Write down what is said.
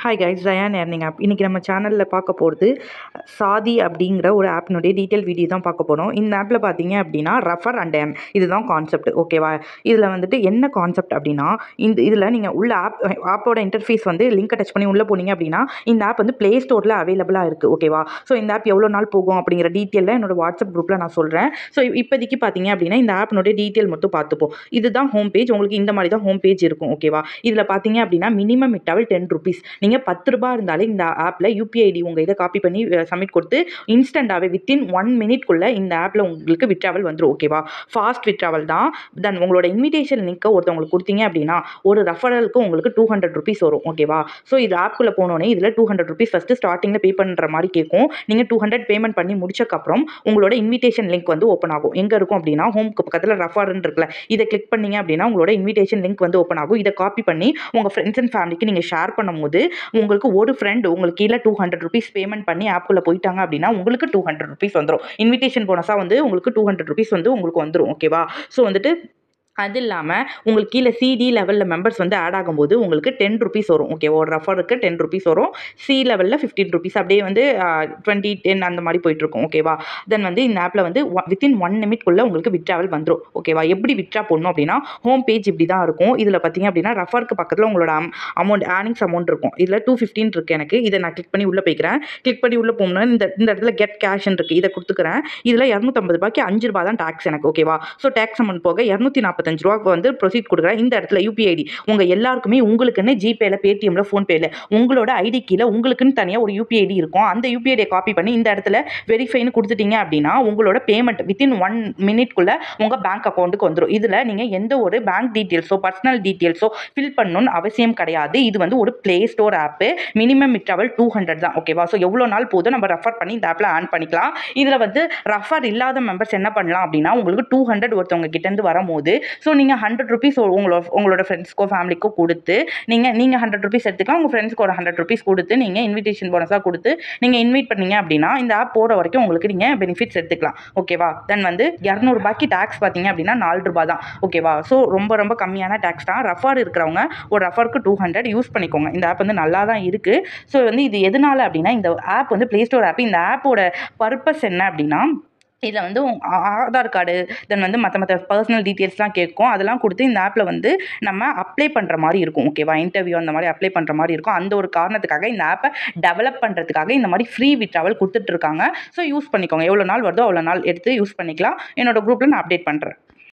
Hi கைஸ், ரயான் earning app. இன்றைக்கி நம்ம சேனலில் பார்க்க போகிறது சாதி அப்படிங்கிற ஒரு ஆப்னுடைய டீட்டெயில் வீடியோ தான் பார்க்க போகிறோம். இந்த ஆப்பில் பார்த்தீங்க அப்படின்னா ரெஃபர் அண்ட் ஏர்ன் இதுதான் கான்செப்ட். ஓகேவா? இதில் வந்துட்டு என்ன கான்செப்ட் அப்படின்னா, இதில் நீங்கள் உள்ள ஆப்போட இன்டர்ஃபேஸ் வந்து லிங்கை டச் பண்ணி உள்ளே போனீங்க அப்படின்னா இந்த ஆப் வந்து ப்ளே ஸ்டோரில் அவைலபிளாக இருக்குது. ஓகேவா? ஸோ இந்த ஆப் எவ்வளோ நாள் போகும் அப்படிங்கிற டீட்டெயிலில் என்னோட வாட்ஸ்அப் குரூப்பில் நான் சொல்கிறேன். ஸோ இப்போதைக்கு பார்த்தீங்க அப்படின்னா இந்த ஆப்னுடைய டீட்டெயில் மட்டும் பார்த்துப்போம். இதுதான் ஹோம் பேஜ். உங்களுக்கு இந்த மாதிரி தான் ஹோம் பேஜ் இருக்கும். ஓகேவா? இதில் பார்த்தீங்க அப்படின்னா மினிமம் விட்டாவில் ₹10. நீங்கள் ₹10 இருந்தாலே இந்த ஆப்பில் யூபிஐ ஐடி உங்கள் இதை காப்பி பண்ணி சப்மிட் கொடுத்து இன்ஸ்டண்ட்டாகவே வித்தின் 1 மினிட்குள்ளே இந்த ஆப்பில் உங்களுக்கு விட்ராவல் வந்துடும். ஓகேவா? ஃபாஸ்ட் விட்ராவல் தான். தென் உங்களோட இன்விடேஷன் லிங்க்கை ஒருத்தவங்களுக்கு கொடுத்தீங்க அப்படின்னா ஒரு ரெஃபரலுக்கு உங்களுக்கு ₹200 வரும். ஓகேவா? ஸோ இது ஆப்புக்குள்ளே போனோடனே இதில் ₹200 ஃபஸ்ட்டு ஸ்டார்டிங்கில் பே பண்ணுற மாதிரி கேட்கும். நீங்கள் 200 பேமெண்ட் பண்ணி முடிச்சக்கப்புறம் உங்களோட இன்விடேஷன் லிங்க் வந்து ஓப்பன் ஆகும். எங்கே இருக்கும் அப்படின்னா ஹோம்க்கு பக்கத்தில் ரெஃபர்ன்னு இருக்குல்ல, இதை கிளிக் பண்ணீங்க அப்படின்னா உங்களோட இன்விடேஷன் லிங்க் வந்து ஓப்பன் ஆகும். இதை காப்பி பண்ணி உங்கள் ஃப்ரெண்ட்ஸ் அண்ட் ஃபேமிலிக்கு நீங்கள் ஷேர் பண்ணும்போது உங்களுக்கு ஒரு ஃப்ரெண்ட் உங்களுக்கு கீழே ₹200 பேமெண்ட் பண்ணி ஆப்புக்குள்ளே போயிட்டாங்க அப்படின்னா உங்களுக்கு ₹200 வந்துடும். இன்விடேஷன் போனஸாக வந்து உங்களுக்கு ₹200 வந்து உங்களுக்கு வந்துடும். ஓகேவா? ஸோ வந்துட்டு அது இல்லாமல் உங்களுக்கு கீழே சிடி லெவலில் மெம்பர்ஸ் வந்து ஆட் ஆகும்போது உங்களுக்கு ₹10 வரும். ஓகே, ஒரு ரெஃபருக்கு ₹10 வரும். சி லெவலில் ₹15 அப்படியே வந்து 20, 10 அந்த மாதிரி போயிட்டுருக்கும். ஓகேவா? தென் வந்து இந்த ஆப்பில் வந்து வித்தின் 1 நிமிட்குள்ளே உங்களுக்கு விட்ராவல் வந்துடும். ஓகேவா? எப்படி விட்ரா போடணும் அப்படின்னா ஹோம் பேஜ் இப்படி தான் இருக்கும். இதில் பார்த்தீங்க அப்படின்னா ரெஃபருக்கு பக்கத்தில் உங்களோட அமௌண்ட் ஏர்னிங்ஸ் அமௌண்ட் இருக்கும். இதில் 215 இருக்குது எனக்கு. இதை நான் கிளிக் பண்ணி உள்ளே போய்க்கிறேன். கிளிக் பண்ணி உள்ளே போகணும்னா இந்த இடத்துல கெட் கேஷ்ன்னு இருக்குது. இதை கொடுத்துக்கிறேன். இதில் ₹250 ₹5 தான் டேக்ஸ் எனக்கு. ஓகேவா? ஸோ டேக்ஸ் அமௌண்ட் போக ₹245 வந்து ப்ரொசீட் கொடுக்குறேன். இந்த இடத்துல யூபிஐ ஐடி உங்கள் எல்லாருக்குமே உங்களுக்குன்னு ஜிபேல, பேடிஎம்ல, ஃபோன்பேல உங்களோட ஐடி கீழே உங்களுக்குன்னு தனியாக ஒரு யூபிஐ ஐடி இருக்கும். அந்த யூபிஐ ஐடியை காப்பி பண்ணி இந்த இடத்துல வெரிஃபைன்னு கொடுத்துட்டீங்க அப்படின்னா உங்களோட பேமெண்ட் வித்தின் 1 மினிட்குள்ளே உங்கள் பேங்க் அக்கௌண்ட்டுக்கு வந்துடும். இதில் நீங்கள் எந்த ஒரு பேங்க் டீட்டெயில்ஸோ பர்சனல் டீட்டெயில்ஸோ ஃபில் பண்ணணும்னு அவசியம் கிடையாது. இது வந்து ஒரு ப்ளே ஸ்டோர் ஆப்பு. மினிமம் விட்ராவல் 200 தான். ஓகேவா? ஸோ எவ்வளோ நாள் போதும் நம்ம ரெஃபர் பண்ணி இந்த ஆப்பில் ஆன் பண்ணிக்கலாம். இதில் வந்து ரெஃபர் இல்லாத மெம்பர்ஸ் என்ன பண்ணலாம் அப்படின்னா உங்களுக்கு 200 ஒருத்தவங்க கிட்டேருந்து வரும்போது ஸோ நீங்கள் ₹100 உங்களோட ஃப்ரெண்ட்ஸ்க்கோ ஃபேமிலிக்கோ கொடுத்து நீங்கள் ₹100 எடுத்துக்கலாம். உங்கள் ஃப்ரெண்ட்ஸ்க்கு ஒரு ₹100 கொடுத்து நீங்கள் இன்விடேஷன் போனஸாக கொடுத்து நீங்கள் இன்வைட் பண்ணீங்க அப்படின்னா இந்த ஆப் போகிற வரைக்கும் உங்களுக்கு நீங்கள் பெனிஃபிட்ஸ் எடுத்துக்கலாம். ஓகேவா? தென் வந்து ₹200 டேக்ஸ் பார்த்தீங்க அப்படின்னா ₹4 தான். ஓகேவா? ஸோ ரொம்ப ரொம்ப கம்மியான டேக்ஸ் தான். ரெஃபர் இருக்கிறவங்க ஒரு ரெஃபருக்கு 200 யூஸ் பண்ணிக்கோங்க. இந்த ஆப் வந்து நல்லா தான் இருக்குது. ஸோ வந்து இது எதனால அப்படின்னா இந்த ஆப் வந்து ப்ளே ஸ்டோர் ஆப். இந்த ஆப்போட பர்பஸ் என்ன அப்படின்னா இதில் வந்து ஆதார் கார்டு தென் வந்து மற்ற பர்சனல் டீட்டெயில்ஸ்லாம் கேட்கும். அதெல்லாம் கொடுத்து இந்த ஆப்பில் வந்து நம்ம அப்ளை பண்ணுற மாதிரி இருக்கும். ஓகேவா? இன்டர்வியூ அந்த மாதிரி அப்ளை பண்ணுற மாதிரி இருக்கும். அந்த ஒரு காரணத்துக்காக இந்த ஆப்பை டெவலப் பண்ணுறதுக்காக இந்த மாதிரி ஃப்ரீ விட்ராவல் கொடுத்துட்ருக்காங்க. ஸோ யூஸ் பண்ணிக்கோங்க. எவ்வளோ நாள் வருதோ அவ்வளோ நாள் எடுத்து யூஸ் பண்ணிக்கலாம். என்னோட குரூப்பில் நான் அப்டேட் பண்ணுறேன்.